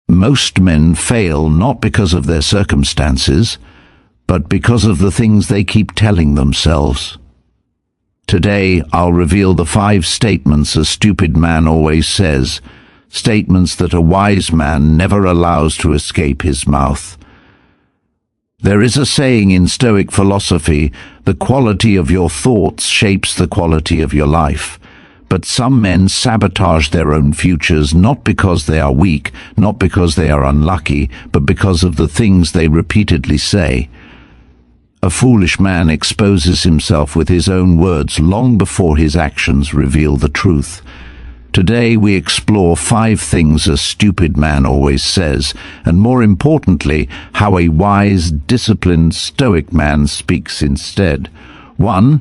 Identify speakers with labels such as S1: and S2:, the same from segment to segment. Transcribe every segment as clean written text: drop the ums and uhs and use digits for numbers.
S1: Most men fail not because of their circumstances, but because of the things they keep telling themselves. Today, I'll reveal the 5 statements a stupid man always says, statements that a wise man never allows to escape his mouth. There is a saying in Stoic philosophy, the quality of your thoughts shapes the quality of your life. But some men sabotage their own futures not because they are weak, not because they are unlucky, but because of the things they repeatedly say. A foolish man exposes himself with his own words long before his actions reveal the truth. Today we explore 5 things a stupid man always says, and more importantly, how a wise, disciplined, stoic man speaks instead. 1.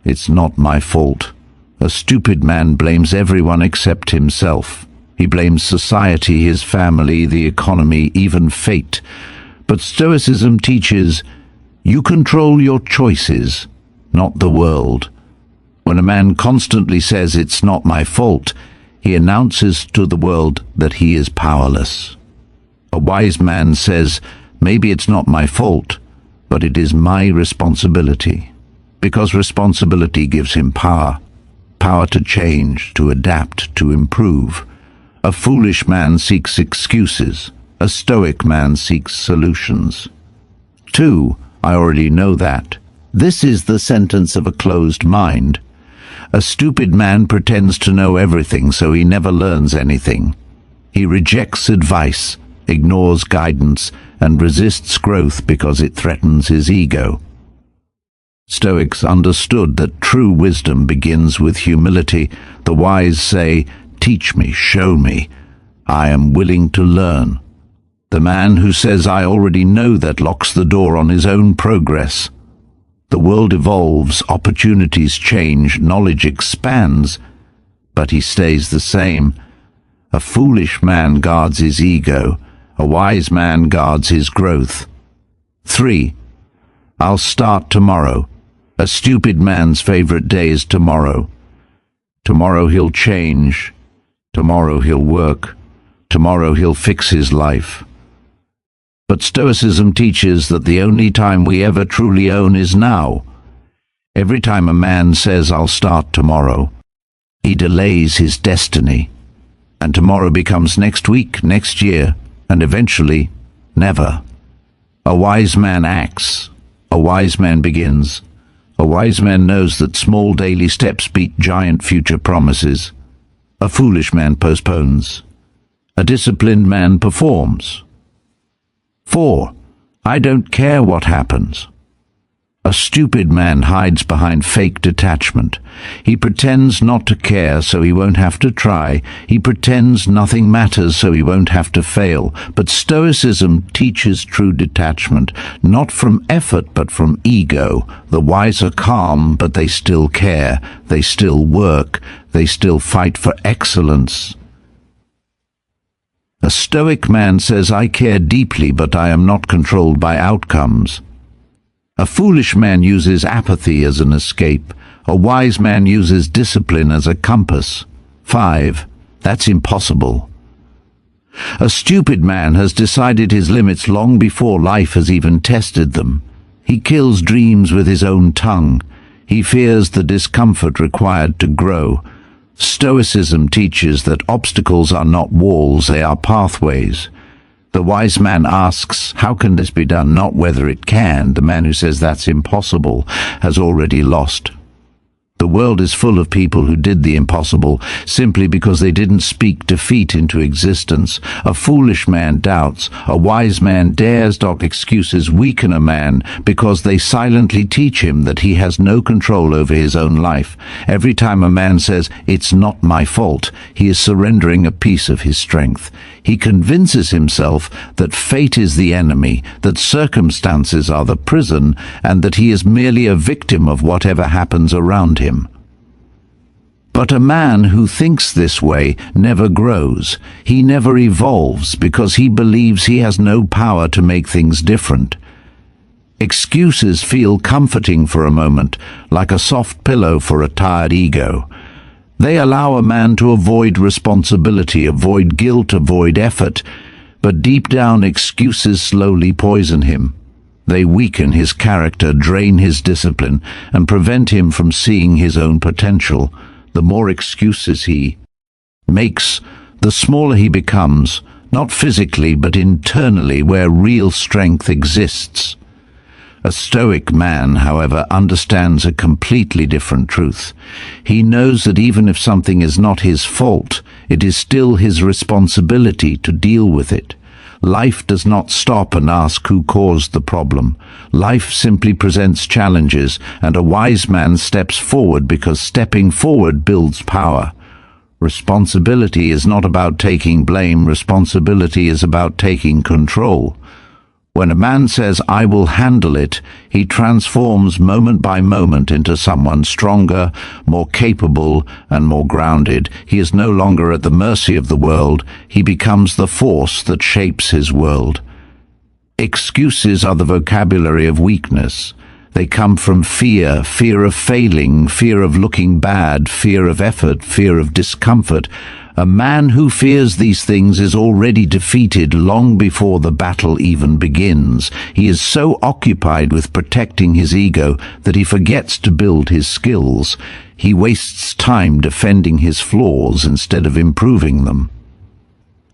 S1: It's not my fault. A stupid man blames everyone except himself. He blames society, his family, the economy, even fate. But Stoicism teaches, you control your choices, not the world. When a man constantly says it's not my fault, he announces to the world that he is powerless. A wise man says, maybe it's not my fault, but it is my responsibility. Because responsibility gives him power. Power to change, to adapt, to improve. A foolish man seeks excuses. A stoic man seeks solutions. 2. I already know that. This is the sentence of a closed mind. A stupid man pretends to know everything, so he never learns anything. He rejects advice, ignores guidance, and resists growth because it threatens his ego. Stoics understood that true wisdom begins with humility. The wise say, teach me, show me. I am willing to learn. The man who says, I already know that, locks the door on his own progress. The world evolves, opportunities change, knowledge expands, but he stays the same. A foolish man guards his ego. A wise man guards his growth. 3. I'll start tomorrow. A stupid man's favorite day is tomorrow. Tomorrow he'll change. Tomorrow he'll work. Tomorrow he'll fix his life. But Stoicism teaches that the only time we ever truly own is now. Every time a man says, I'll start tomorrow, he delays his destiny. And tomorrow becomes next week, next year, and eventually, never. A wise man acts. A wise man begins. A wise man knows that small daily steps beat giant future promises. A foolish man postpones. A disciplined man performs. 4. I don't care what happens. A stupid man hides behind fake detachment. He pretends not to care so he won't have to try. He pretends nothing matters so he won't have to fail. But Stoicism teaches true detachment, not from effort but from ego. The wise are calm, but they still care. They still work. They still fight for excellence. A stoic man says, I care deeply, but I am not controlled by outcomes. A foolish man uses apathy as an escape. A wise man uses discipline as a compass. 5. That's impossible. A stupid man has decided his limits long before life has even tested them. He kills dreams with his own tongue. He fears the discomfort required to grow. Stoicism teaches that obstacles are not walls, they are pathways. The wise man asks, how can this be done, not whether it can. The man who says that's impossible has already lost. The world is full of people who did the impossible simply because they didn't speak defeat into existence. A foolish man doubts. A wise man dares. Excuses weaken a man because they silently teach him that he has no control over his own life. Every time a man says, it's not my fault, he is surrendering a piece of his strength. He convinces himself that fate is the enemy, that circumstances are the prison, and that he is merely a victim of whatever happens around him. But a man who thinks this way never grows. He never evolves because he believes he has no power to make things different. Excuses feel comforting for a moment, like a soft pillow for a tired ego. They allow a man to avoid responsibility, avoid guilt, avoid effort. But deep down, excuses slowly poison him. They weaken his character, drain his discipline, and prevent him from seeing his own potential. The more excuses he makes, the smaller he becomes, not physically but internally, where real strength exists. A Stoic man, however, understands a completely different truth. He knows that even if something is not his fault, it is still his responsibility to deal with it. Life does not stop and ask who caused the problem. Life simply presents challenges, and a wise man steps forward because stepping forward builds power. Responsibility is not about taking blame. Responsibility is about taking control. When a man says, "I will handle it," he transforms moment by moment into someone stronger, more capable, and more grounded. He is no longer at the mercy of the world. He becomes the force that shapes his world. Excuses are the vocabulary of weakness. They come from fear, fear of failing, fear of looking bad, fear of effort, fear of discomfort. A man who fears these things is already defeated long before the battle even begins. He is so occupied with protecting his ego that he forgets to build his skills. He wastes time defending his flaws instead of improving them.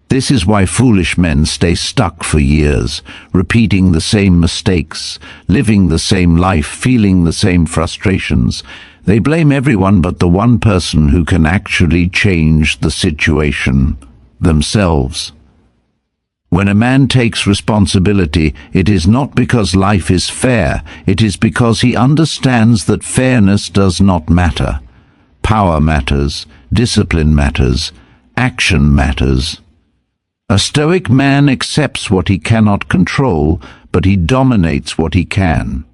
S1: This is why foolish men stay stuck for years, repeating the same mistakes, living the same life, feeling the same frustrations. They blame everyone but the one person who can actually change the situation: themselves. When a man takes responsibility, it is not because life is fair, it is because he understands that fairness does not matter. Power matters, discipline matters, action matters. A Stoic man accepts what he cannot control, but he dominates what he can.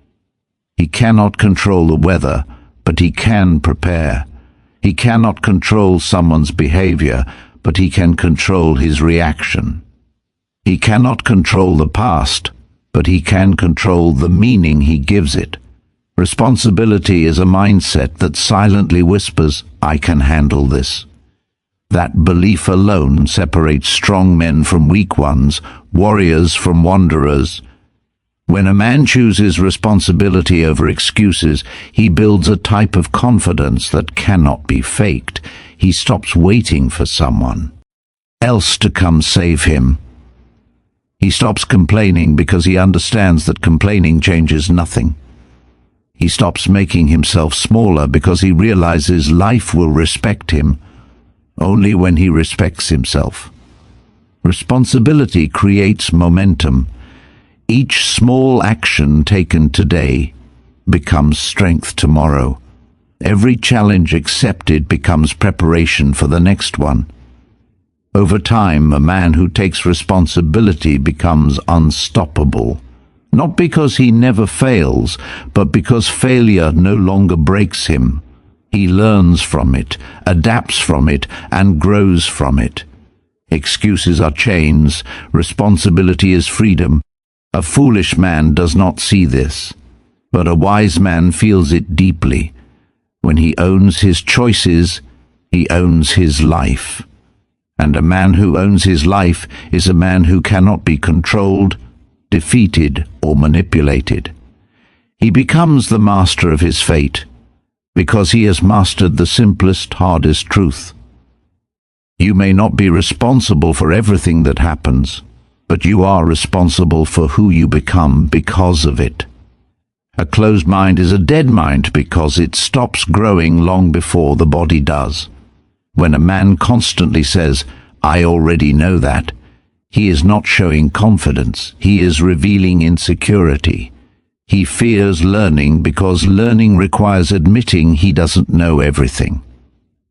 S1: He cannot control the weather, but he can prepare. He cannot control someone's behavior, but he can control his reaction. He cannot control the past, but he can control the meaning he gives it. Responsibility is a mindset that silently whispers, "I can handle this." That belief alone separates strong men from weak ones, warriors from wanderers. When a man chooses responsibility over excuses, he builds a type of confidence that cannot be faked. He stops waiting for someone else to come save him. He stops complaining because he understands that complaining changes nothing. He stops making himself smaller because he realizes life will respect him only when he respects himself. Responsibility creates momentum. Each small action taken today becomes strength tomorrow. Every challenge accepted becomes preparation for the next one. Over time, a man who takes responsibility becomes unstoppable. Not because he never fails, but because failure no longer breaks him. He learns from it, adapts from it, and grows from it. Excuses are chains, responsibility is freedom. A foolish man does not see this, but a wise man feels it deeply. When he owns his choices, he owns his life. And a man who owns his life is a man who cannot be controlled, defeated, or manipulated. He becomes the master of his fate, because he has mastered the simplest, hardest truth. You may not be responsible for everything that happens, but you are responsible for who you become because of it. A closed mind is a dead mind because it stops growing long before the body does. When a man constantly says, "I already know that," he is not showing confidence, he is revealing insecurity. He fears learning because learning requires admitting he doesn't know everything.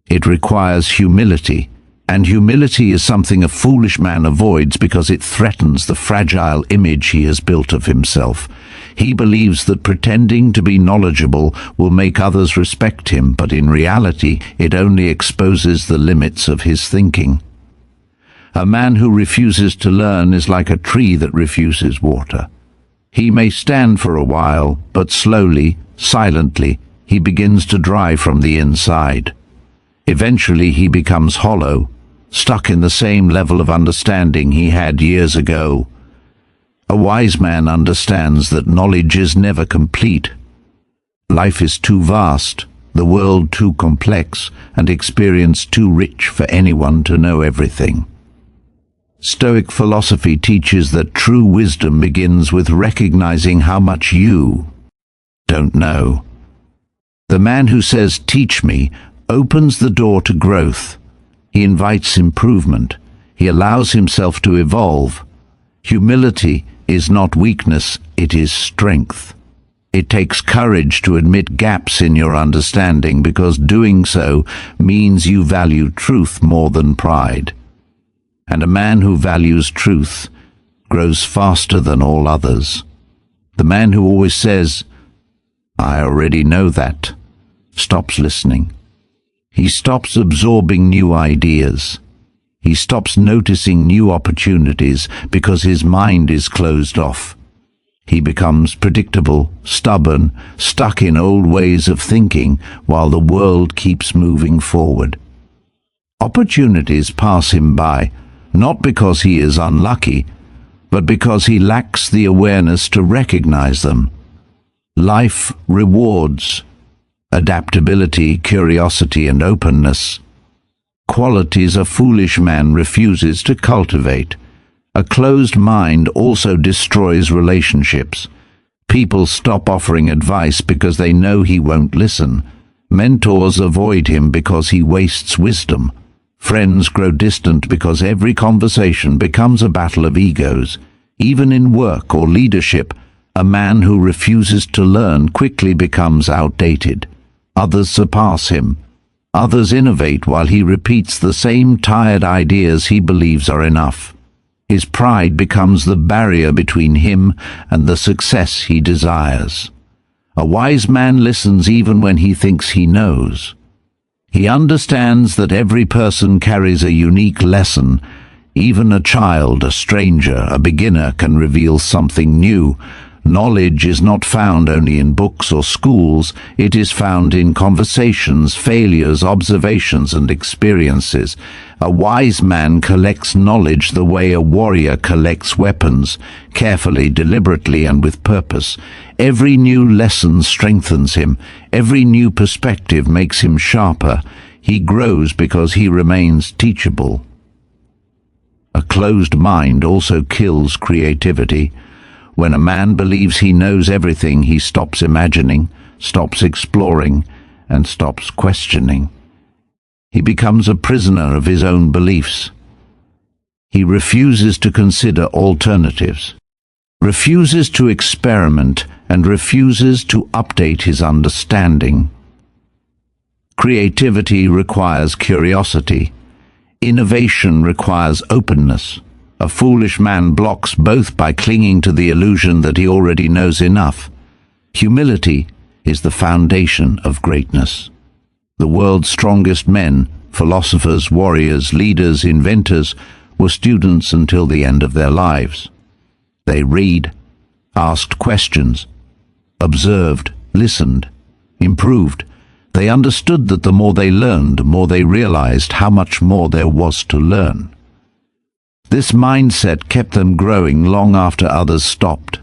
S1: It requires humility, and humility is something a foolish man avoids because it threatens the fragile image he has built of himself. He believes that pretending to be knowledgeable will make others respect him, but in reality it only exposes the limits of his thinking. A man who refuses to learn is like a tree that refuses water. He may stand for a while, but slowly, silently, he begins to dry from the inside. Eventually he becomes hollow, stuck in the same level of understanding he had years ago. A wise man understands that knowledge is never complete. Life is too vast, the world too complex, and experience too rich for anyone to know everything. Stoic philosophy teaches that true wisdom begins with recognizing how much you don't know. The man who says, "Teach me," opens the door to growth. He invites improvement. He allows himself to evolve. Humility is not weakness, it is strength. It takes courage to admit gaps in your understanding, because doing so means you value truth more than pride. And a man who values truth grows faster than all others. The man who always says, "I already know that," stops listening. He stops absorbing new ideas. He stops noticing new opportunities because his mind is closed off. He becomes predictable, stubborn, stuck in old ways of thinking while the world keeps moving forward. Opportunities pass him by, not because he is unlucky, but because he lacks the awareness to recognize them. Life rewards adaptability, curiosity, and openness. Qualities a foolish man refuses to cultivate. A closed mind also destroys relationships. People stop offering advice because they know he won't listen. Mentors avoid him because he wastes wisdom. Friends grow distant because every conversation becomes a battle of egos. Even in work or leadership, a man who refuses to learn quickly becomes outdated. Others surpass him. Others innovate while he repeats the same tired ideas he believes are enough. His pride becomes the barrier between him and the success he desires. A wise man listens even when he thinks he knows. He understands that every person carries a unique lesson. Even a child, a stranger, a beginner can reveal something new. Knowledge is not found only in books or schools. It is found in conversations, failures, observations, and experiences. A wise man collects knowledge the way a warrior collects weapons, carefully, deliberately, and with purpose. Every new lesson strengthens him. Every new perspective makes him sharper. He grows because he remains teachable. A closed mind also kills creativity. When a man believes he knows everything, he stops imagining, stops exploring, and stops questioning. He becomes a prisoner of his own beliefs. He refuses to consider alternatives, refuses to experiment, and refuses to update his understanding. Creativity requires curiosity. Innovation requires openness. A foolish man blocks both by clinging to the illusion that he already knows enough. Humility is the foundation of greatness. The world's strongest men, philosophers, warriors, leaders, inventors, were students until the end of their lives. They read, asked questions, observed, listened, improved. They understood that the more they learned, the more they realized how much more there was to learn. This mindset kept them growing long after others stopped.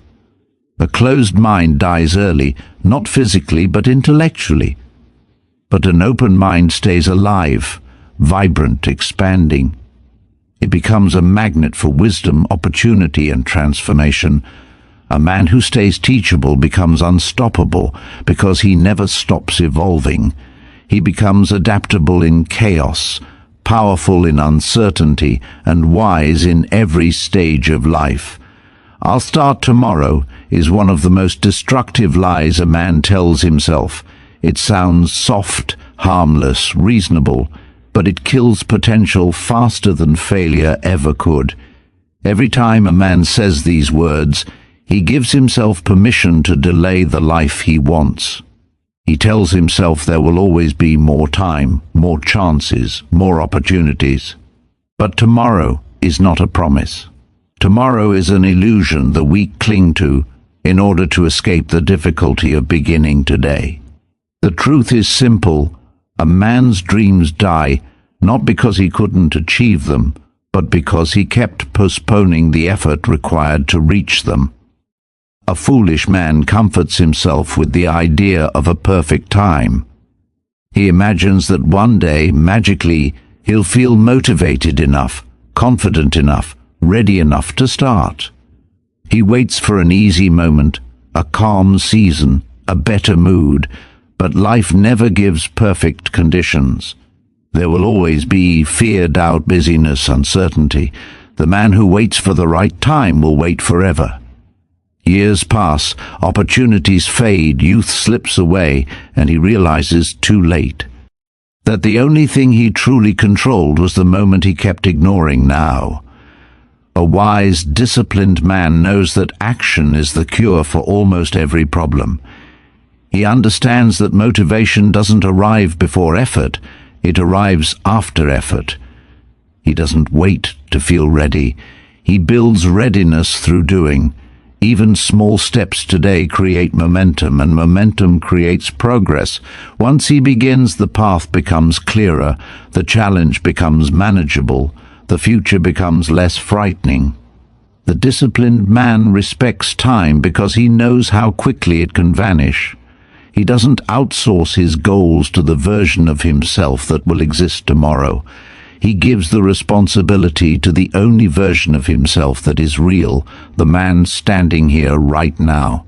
S1: A closed mind dies early, not physically but intellectually. But an open mind stays alive, vibrant, expanding. It becomes a magnet for wisdom, opportunity, and transformation. A man who stays teachable becomes unstoppable because he never stops evolving. He becomes adaptable in chaos, powerful in uncertainty, and wise in every stage of life. "I'll start tomorrow" is one of the most destructive lies a man tells himself. It sounds soft, harmless, reasonable, but it kills potential faster than failure ever could. Every time a man says these words, he gives himself permission to delay the life he wants. He tells himself there will always be more time, more chances, more opportunities. But tomorrow is not a promise. Tomorrow is an illusion the weak cling to in order to escape the difficulty of beginning today. The truth is simple. A man's dreams die not because he couldn't achieve them, but because he kept postponing the effort required to reach them. A foolish man comforts himself with the idea of a perfect time. He imagines that one day, magically, he'll feel motivated enough, confident enough, ready enough to start. He waits for an easy moment, a calm season, a better mood, but life never gives perfect conditions. There will always be fear, doubt, busyness, uncertainty. The man who waits for the right time will wait forever. Years pass, opportunities fade, youth slips away, and he realizes too late that the only thing he truly controlled was the moment he kept ignoring now. A wise, disciplined man knows that action is the cure for almost every problem. He understands that motivation doesn't arrive before effort, it arrives after effort. He doesn't wait to feel ready. He builds readiness through doing. Even small steps today create momentum, and momentum creates progress. Once he begins, the path becomes clearer, the challenge becomes manageable, the future becomes less frightening. The disciplined man respects time because he knows how quickly it can vanish. He doesn't outsource his goals to the version of himself that will exist tomorrow. He gives the responsibility to the only version of himself that is real, the man standing here right now.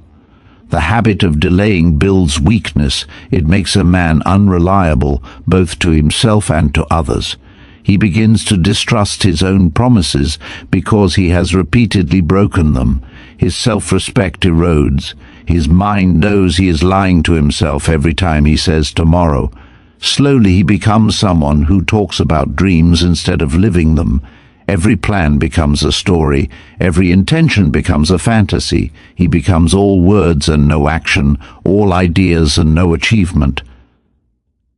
S1: The habit of delaying builds weakness. It makes a man unreliable, both to himself and to others. He begins to distrust his own promises because he has repeatedly broken them. His self-respect erodes. His mind knows he is lying to himself every time he says tomorrow. Slowly he becomes someone who talks about dreams instead of living them. Every plan becomes a story. Every intention becomes a fantasy. He becomes all words and no action, all ideas and no achievement.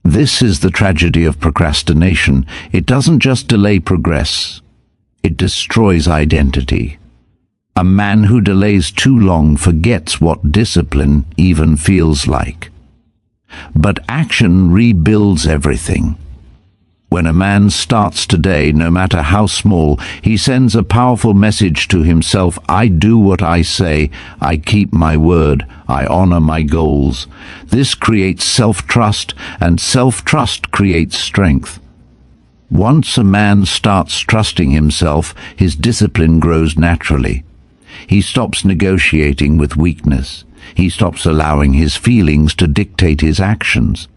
S1: This is the tragedy of procrastination. It doesn't just delay progress. It destroys identity. A man who delays too long forgets what discipline even feels like. But action rebuilds everything. When a man starts today, no matter how small, he sends a powerful message to himself. I do what I say, I keep my word, I honor my goals. This creates self-trust, and self-trust creates strength. Once a man starts trusting himself, his discipline grows naturally. He stops negotiating with weakness. He stops allowing his feelings to dictate his actions.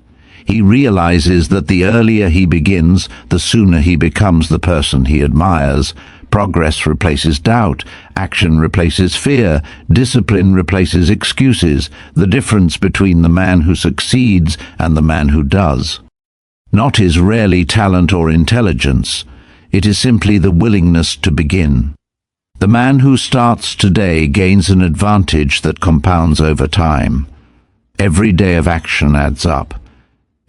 S1: He realizes that the earlier he begins, the sooner he becomes the person he admires. Progress replaces doubt, action replaces fear, discipline replaces excuses. The difference between the man who succeeds and the man who does not is rarely talent or intelligence. It is simply the willingness to begin. The man who starts today gains an advantage that compounds over time. Every day of action adds up.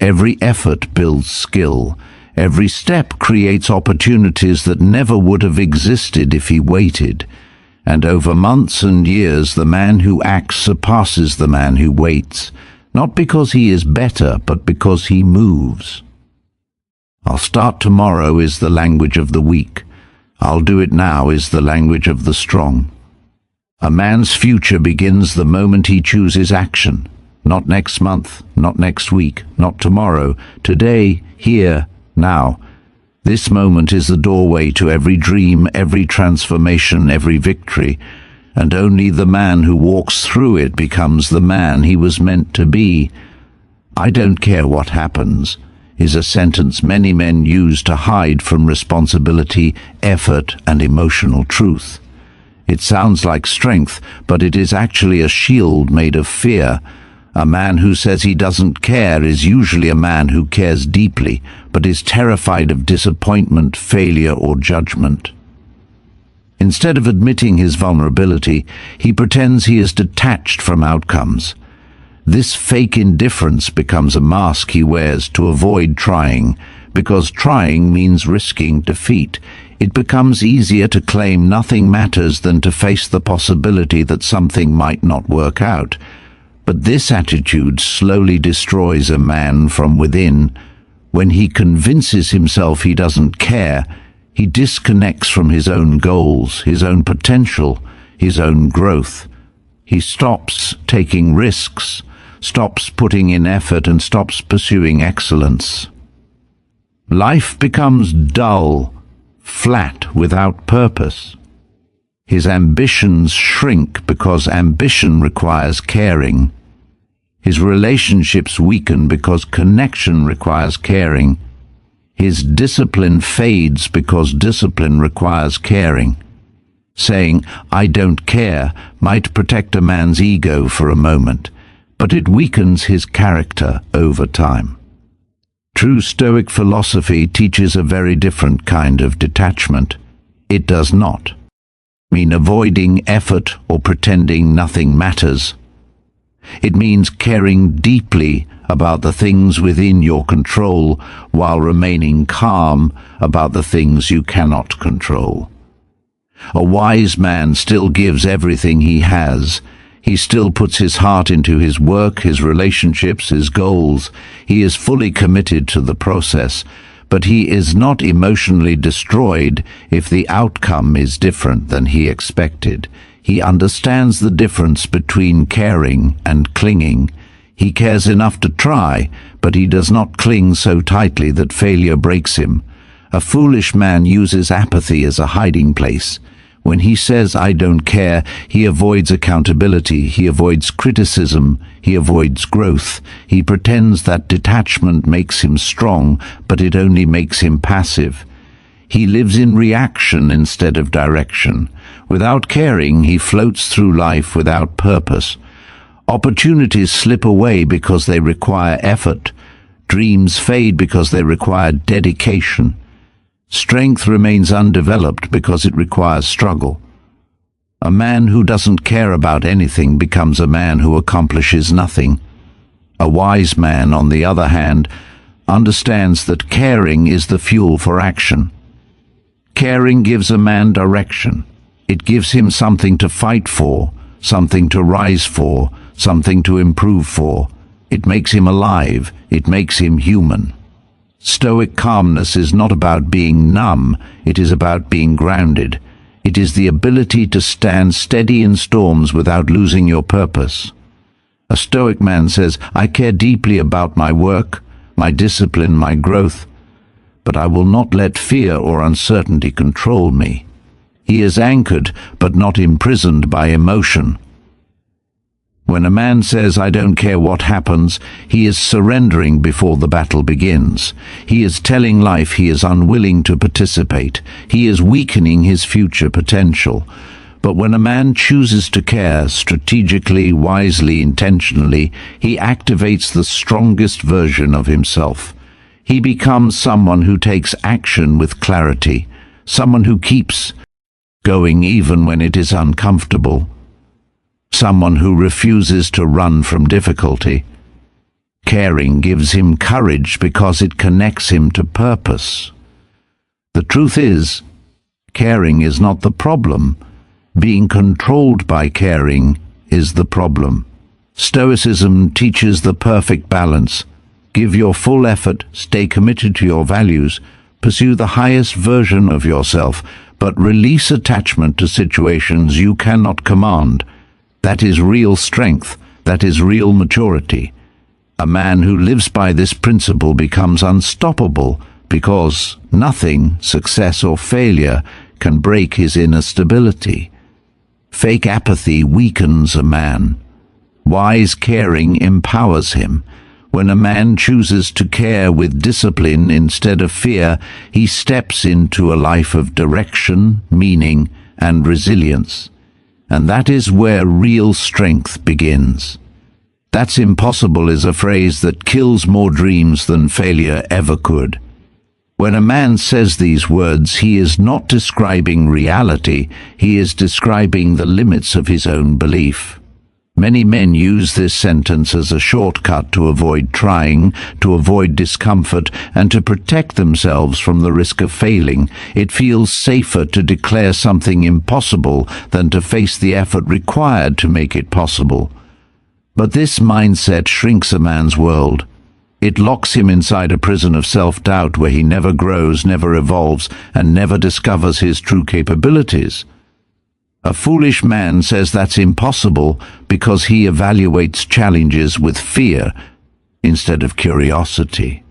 S1: Every effort builds skill. Every step creates opportunities that never would have existed if he waited. And over months and years, the man who acts surpasses the man who waits, not because he is better, but because he moves. I'll start tomorrow is the language of the weak. I'll do it now is the language of the strong. A man's future begins the moment he chooses action. Not next month, not next week, not tomorrow. Today, here, now. This moment is the doorway to every dream, every transformation, every victory. And only the man who walks through it becomes the man he was meant to be. I don't care what happens is a sentence many men use to hide from responsibility, effort, and emotional truth. It sounds like strength, but it is actually a shield made of fear. A man who says he doesn't care is usually a man who cares deeply, but is terrified of disappointment, failure, or judgment. Instead of admitting his vulnerability, he pretends he is detached from outcomes. This fake indifference becomes a mask he wears to avoid trying, because trying means risking defeat. It becomes easier to claim nothing matters than to face the possibility that something might not work out. But this attitude slowly destroys a man from within. When he convinces himself he doesn't care, he disconnects from his own goals, his own potential, his own growth. He stops taking risks, stops putting in effort, and stops pursuing excellence. Life becomes dull, flat, without purpose. His ambitions shrink because ambition requires caring. His relationships weaken because connection requires caring. His discipline fades because discipline requires caring. Saying, "I don't care," might protect a man's ego for a moment, but it weakens his character over time. True Stoic philosophy teaches a very different kind of detachment. It does not mean avoiding effort or pretending nothing matters. It means caring deeply about the things within your control while remaining calm about the things you cannot control. A wise man still gives everything he has. He still puts his heart into his work, his relationships, his goals. He is fully committed to the process, but he is not emotionally destroyed if the outcome is different than he expected. He understands the difference between caring and clinging. He cares enough to try, but he does not cling so tightly that failure breaks him. A foolish man uses apathy as a hiding place. When he says, "I don't care," he avoids accountability, he avoids criticism, he avoids growth. He pretends that detachment makes him strong, but it only makes him passive. He lives in reaction instead of direction. Without caring, he floats through life without purpose. Opportunities slip away because they require effort. Dreams fade because they require dedication. Strength remains undeveloped because it requires struggle. A man who doesn't care about anything becomes a man who accomplishes nothing. A wise man, on the other hand, understands that caring is the fuel for action. Caring gives a man direction. It gives him something to fight for, something to rise for, something to improve for. It makes him alive. It makes him human. Stoic calmness is not about being numb, it is about being grounded. It is the ability to stand steady in storms without losing your purpose. A Stoic man says, "I care deeply about my work, my discipline, my growth, but I will not let fear or uncertainty control me." He is anchored, but not imprisoned by emotion. When a man says, "I don't care what happens," he is surrendering before the battle begins. He is telling life he is unwilling to participate. He is weakening his future potential. But when a man chooses to care, strategically, wisely, intentionally, he activates the strongest version of himself. He becomes someone who takes action with clarity, someone who keeps going even when it is uncomfortable, someone who refuses to run from difficulty. Caring gives him courage because it connects him to purpose. The truth is, caring is not the problem. Being controlled by caring is the problem. Stoicism teaches the perfect balance. Give your full effort, stay committed to your values, pursue the highest version of yourself, but release attachment to situations you cannot command. That is real strength. That is real maturity. A man who lives by this principle becomes unstoppable because nothing, success or failure, can break his inner stability. Fake apathy weakens a man. Wise caring empowers him. When a man chooses to care with discipline instead of fear, he steps into a life of direction, meaning, and resilience. And that is where real strength begins. "That's impossible" is a phrase that kills more dreams than failure ever could. When a man says these words, he is not describing reality, he is describing the limits of his own belief. Many men use this sentence as a shortcut to avoid trying, to avoid discomfort, and to protect themselves from the risk of failing. It feels safer to declare something impossible than to face the effort required to make it possible. But this mindset shrinks a man's world. It locks him inside a prison of self-doubt where he never grows, never evolves, and never discovers his true capabilities. A foolish man says that's impossible because he evaluates challenges with fear instead of curiosity.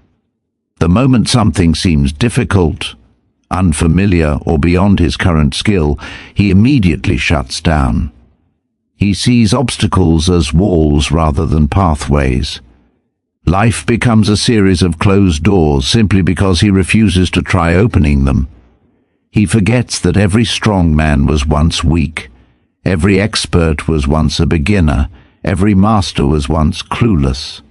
S1: The moment something seems difficult, unfamiliar, or beyond his current skill, he immediately shuts down. He sees obstacles as walls rather than pathways. Life becomes a series of closed doors simply because he refuses to try opening them. He forgets that every strong man was once weak, every expert was once a beginner, every master was once clueless.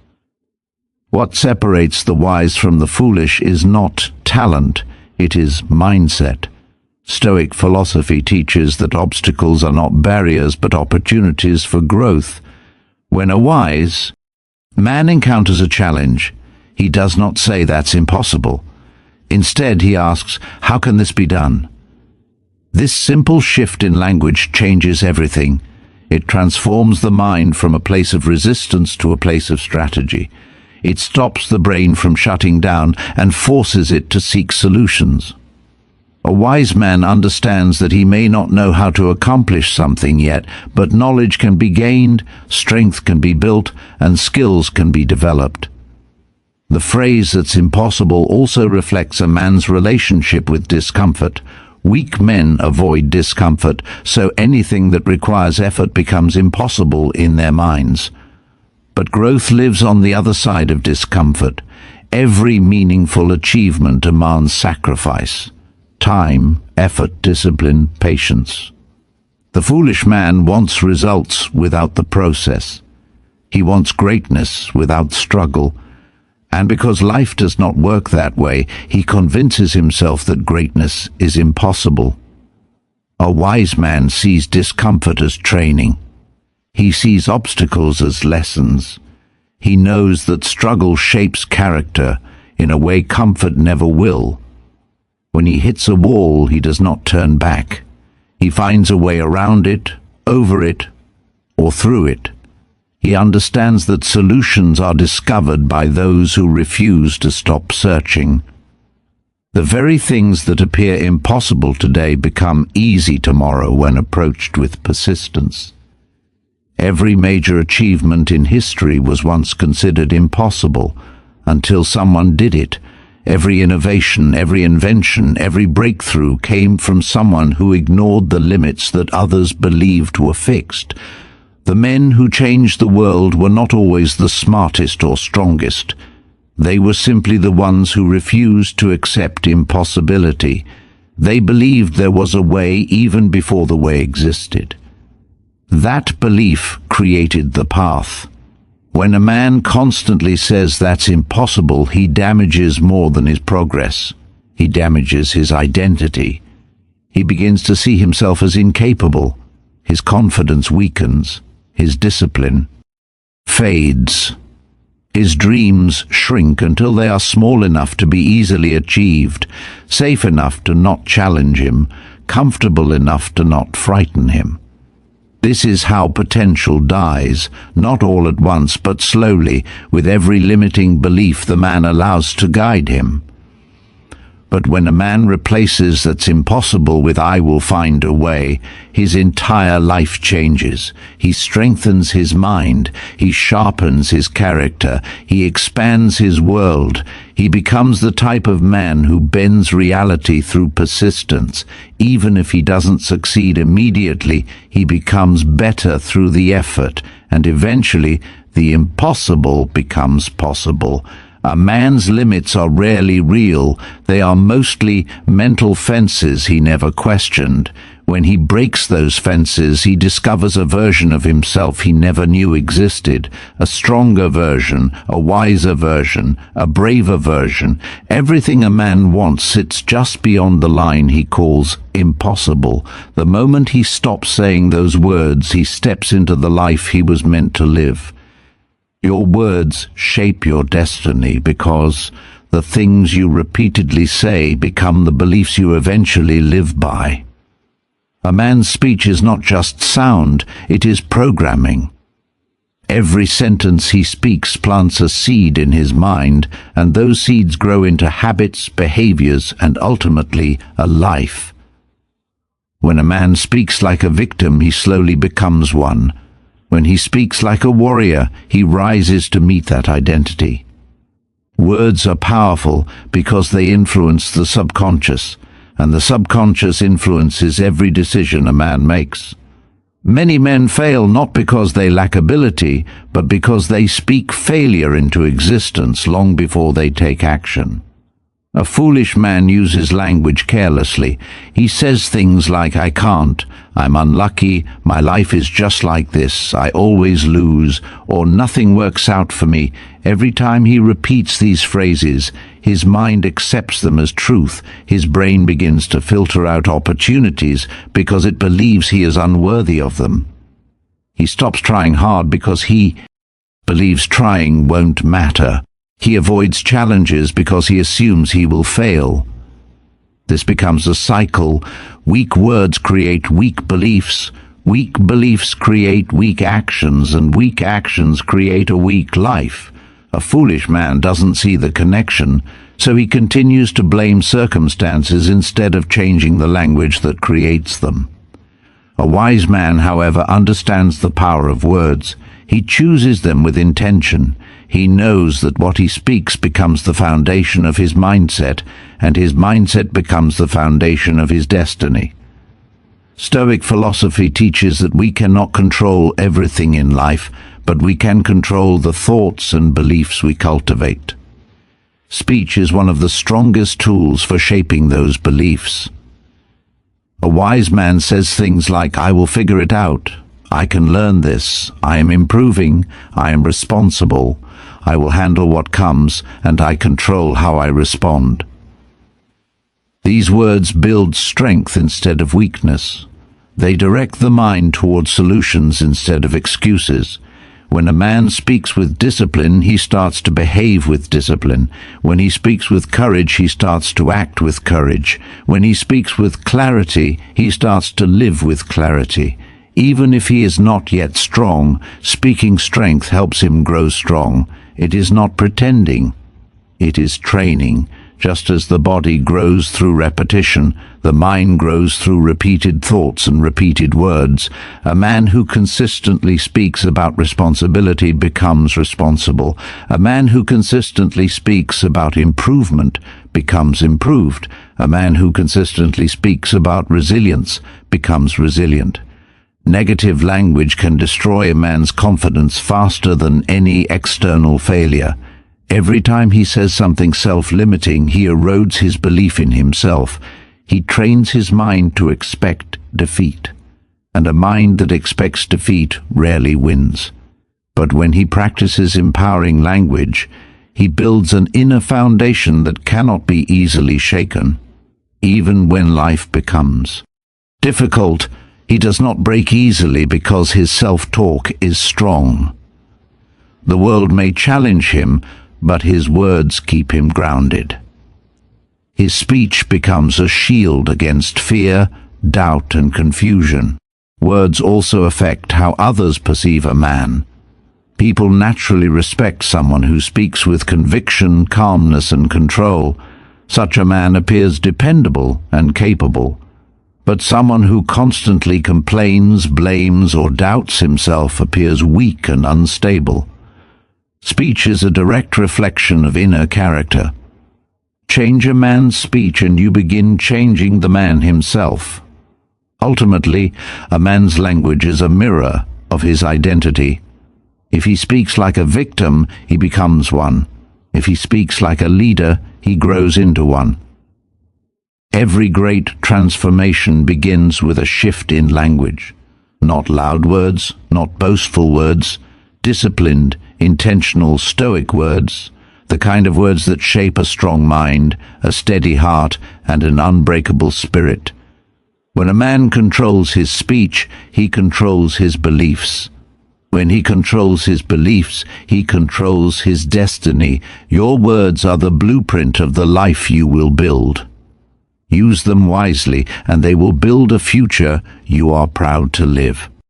S1: What separates the wise from the foolish is not talent, it is mindset. Stoic philosophy teaches that obstacles are not barriers but opportunities for growth. When a wise man encounters a challenge, he does not say that's impossible. Instead, he asks, how can this be done? This simple shift in language changes everything. It transforms the mind from a place of resistance to a place of strategy. It stops the brain from shutting down and forces it to seek solutions. A wise man understands that he may not know how to accomplish something yet, but knowledge can be gained, strength can be built, and skills can be developed. The phrase "that's impossible" also reflects a man's relationship with discomfort. Weak men avoid discomfort, so anything that requires effort becomes impossible in their minds. But growth lives on the other side of discomfort. Every meaningful achievement demands sacrifice. Time, effort, discipline, patience. The foolish man wants results without the process. He wants greatness without struggle. And because life does not work that way, he convinces himself that greatness is impossible. A wise man sees discomfort as training. He sees obstacles as lessons. He knows that struggle shapes character in a way comfort never will. When he hits a wall, he does not turn back. He finds a way around it, over it, or through it. He understands that solutions are discovered by those who refuse to stop searching. The very things that appear impossible today become easy tomorrow when approached with persistence. Every major achievement in history was once considered impossible until someone did it. Every innovation, every invention, every breakthrough came from someone who ignored the limits that others believed were fixed. The men who changed the world were not always the smartest or strongest. They were simply the ones who refused to accept impossibility. They believed there was a way even before the way existed. That belief created the path. When a man constantly says that's impossible, he damages more than his progress. He damages his identity. He begins to see himself as incapable. His confidence weakens. His discipline fades. His dreams shrink until they are small enough to be easily achieved, safe enough to not challenge him, comfortable enough to not frighten him. This is how potential dies, not all at once, but slowly, with every limiting belief the man allows to guide him. But when a man replaces "that's impossible" with "I will find a way," his entire life changes. He strengthens his mind, he sharpens his character, he expands his world. He becomes the type of man who bends reality through persistence. Even if he doesn't succeed immediately, he becomes better through the effort, and eventually the impossible becomes possible. A man's limits are rarely real. They are mostly mental fences he never questioned. When he breaks those fences, he discovers a version of himself he never knew existed. A stronger version, a wiser version, a braver version. Everything a man wants sits just beyond the line he calls impossible. The moment he stops saying those words, he steps into the life he was meant to live. Your words shape your destiny because the things you repeatedly say become the beliefs you eventually live by. A man's speech is not just sound, it is programming. Every sentence he speaks plants a seed in his mind, and those seeds grow into habits, behaviors, and ultimately a life. When a man speaks like a victim, he slowly becomes one. When he speaks like a warrior, he rises to meet that identity. Words are powerful because they influence the subconscious, and the subconscious influences every decision a man makes. Many men fail not because they lack ability, but because they speak failure into existence long before they take action. A foolish man uses language carelessly. He says things like, "I can't," "I'm unlucky," "My life is just like this," "I always lose," or "Nothing works out for me." Every time he repeats these phrases, his mind accepts them as truth. His brain begins to filter out opportunities because it believes he is unworthy of them. He stops trying hard because he believes trying won't matter. He avoids challenges because he assumes he will fail. This becomes a cycle. Weak words create weak beliefs. Weak beliefs create weak actions, and weak actions create a weak life. A foolish man doesn't see the connection, so he continues to blame circumstances instead of changing the language that creates them. A wise man, however, understands the power of words. He chooses them with intention. He knows that what he speaks becomes the foundation of his mindset, and his mindset becomes the foundation of his destiny. Stoic philosophy teaches that we cannot control everything in life, but we can control the thoughts and beliefs we cultivate. Speech is one of the strongest tools for shaping those beliefs. A wise man says things like, "I will figure it out," "I can learn this," "I am improving," "I am responsible," "I will handle what comes," and "I control how I respond." These words build strength instead of weakness. They direct the mind towards solutions instead of excuses. When a man speaks with discipline, he starts to behave with discipline. When he speaks with courage, he starts to act with courage. When he speaks with clarity, he starts to live with clarity. Even if he is not yet strong, speaking strength helps him grow strong. It is not pretending, it is training. Just as the body grows through repetition, the mind grows through repeated thoughts and repeated words. A man who consistently speaks about responsibility becomes responsible. A man who consistently speaks about improvement becomes improved. A man who consistently speaks about resilience becomes resilient. Negative language can destroy a man's confidence faster than any external failure. Every time he says something self-limiting, he erodes his belief in himself. He trains his mind to expect defeat, and a mind that expects defeat rarely wins. But when he practices empowering language, he builds an inner foundation that cannot be easily shaken. Even when life becomes difficult, he does not break easily because his self-talk is strong. The world may challenge him, but his words keep him grounded. His speech becomes a shield against fear, doubt, and confusion. Words also affect how others perceive a man. People naturally respect someone who speaks with conviction, calmness, and control. Such a man appears dependable and capable. But someone who constantly complains, blames, or doubts himself appears weak and unstable. Speech is a direct reflection of inner character. Change a man's speech and you begin changing the man himself. Ultimately, a man's language is a mirror of his identity. If he speaks like a victim, he becomes one. If he speaks like a leader, he grows into one. Every great transformation begins with a shift in language. Not loud words, not boastful words, disciplined, intentional, stoic words, the kind of words that shape a strong mind, a steady heart, and an unbreakable spirit. When a man controls his speech, he controls his beliefs. When he controls his beliefs, he controls his destiny. Your words are the blueprint of the life you will build. Use them wisely, and they will build a future you are proud to live.